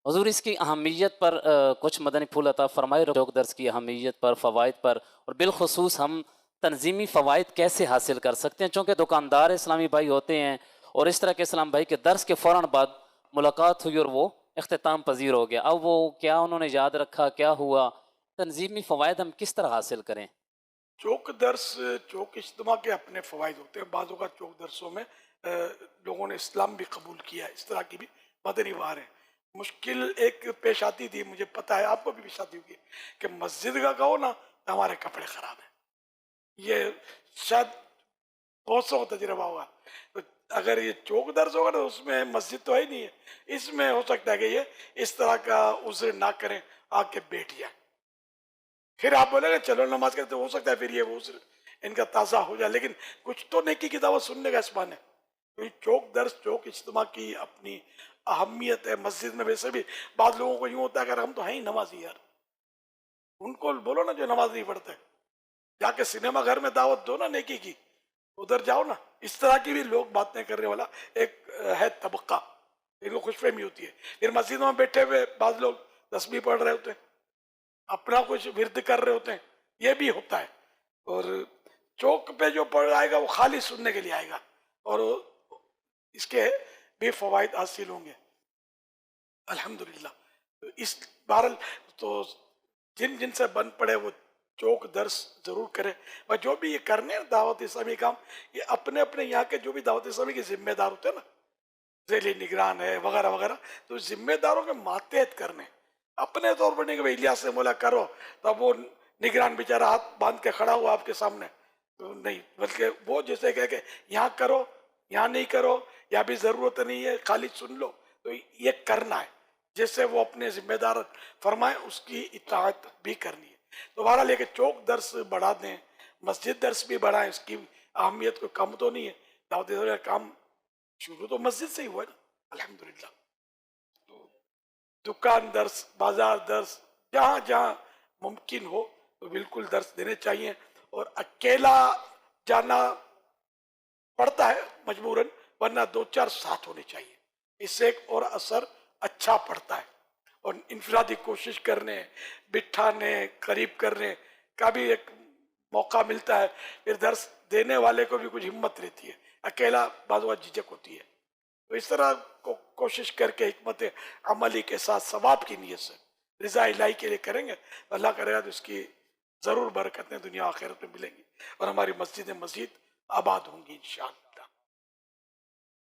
हुज़ूर इसकी अहमियत पर कुछ मदनी फूल अता फ़रमाए, रोज़ दर्स की अहमियत पर, फ़वाइद पर और बिलख़ुसूस हम तंज़ीमी फ़वाइद कैसे हासिल कर सकते हैं? चूँकि दुकानदार इस्लामी भाई होते हैं और इस तरह के इस्लाम भाई के दर्स के फ़ौरन बाद मुलाकात हुई और वो इख्तिताम पज़ीर हो गया। अब वो क्या उन्होंने याद रखा, क्या हुआ? तंज़ीमी फ़वाइद हम किस तरह हासिल करें? चौक दर्स, चौक इज्तिमा के अपने फ़वाइद होते हैं। बाज़ औक़ात चौक दर्सों में लोगों ने इस्लाम भी कबूल किया है, इस तरह की भी मदनी वार हैं। मुश्किल एक पेश आती थी, मुझे पता है आपको भी पेश आती होगी, कि मस्जिद का कहो ना तो हमारे कपड़े ख़राब हैं। ये शायद बहुत सौ का तजुर्बा होगा। तो अगर ये चौक दर्स होगा तो उसमें मस्जिद तो है ही नहीं है, इसमें हो सकता है कि ये इस तरह का उज़्र ना करें, आके बैठ जाए। फिर आप बोलेंगे चलो नमाज करते, हो सकता है फिर ये वो इनका ताज़ा हो जाए, लेकिन कुछ तो नेकी की दावत सुनने का इस बहाने। तो चौक दर्स, चौक इज्तिमा की अपनी अहमियत है। मस्जिद में वैसे भी बाद लोगों को यूं होता है, अगर हम तो हैं ही नमाजी यार, उनको बोलो ना जो नमाज नहीं पढ़ते, जाके सिनेमा घर में दावत दो ना नेकी की, उधर जाओ ना। इस तरह की भी लोग बातें करने वाला एक है तबका, इनको खुशफहमी होती है। फिर मस्जिदों में बैठे हुए बाद लोग तस्बीह पढ़ रहे होते हैं, अपना कुछ विरद कर रहे होते हैं, ये भी होता है। और चौक पे जो पढ़ आएगा वो खाली सुनने के लिए आएगा, और इसके भी फवायद हासिल होंगे अल्हम्दुलिल्लाह। तो इस बहरल, तो जिन जिन से बन पड़े वो चौक दर्स जरूर करें। और जो भी ये करने हैं दावत इस्लामी काम, ये अपने अपने यहाँ के जो भी दावत इस्लामी के जिम्मेदार होते हैं ना, जैली निगरान है वगैरह वगैरह, तो जिम्मेदारों के मातहत करने, अपने तौर पर नहीं कि भाई इलियास से मोला करो, तो अब वो निगरान बेचारा हाथ बांध के खड़ा हुआ आपके सामने, तो नहीं, बल्कि वो जैसे कह के यहाँ करो, यहाँ नहीं करो, या भी जरूरत नहीं है खाली सुन लो, तो ये करना है। जैसे वो अपने जिम्मेदार फरमाए उसकी इताअत भी करनी है। तो बहरहाल लेके चौक दर्स बढ़ा दें, मस्जिद दर्स भी बढ़ाएं, इसकी अहमियत को कम तो नहीं है। दावत का काम शुरू तो मस्जिद से ही हुआ है ना, अल्हम्दुलिल्लाह। तो दुकान दर्स, बाजार दर्स, जहाँ जहाँ मुमकिन हो तो बिल्कुल दर्स देने चाहिए। और अकेला जाना पड़ता है मजबूरन, वरना दो चार साथ होने चाहिए, इससे एक और असर अच्छा पड़ता है। और इनफरादी कोशिश करने, बिठाने, करीब करने का भी एक मौका मिलता है, फिर दर्स देने वाले को भी कुछ हिम्मत रहती है, अकेला बाज़ झिझक होती है। तो इस तरह को कोशिश करके हिकमत अमली के साथ सवाब की नीयत से रिजा इलाही के लिए करेंगे, तो अल्लाह करेगा तो इसकी ज़रूर बरकतें दुनिया आखिरत में मिलेंगी, और हमारी मस्जिद मजीद आबाद होंगी इंशाअल्लाह।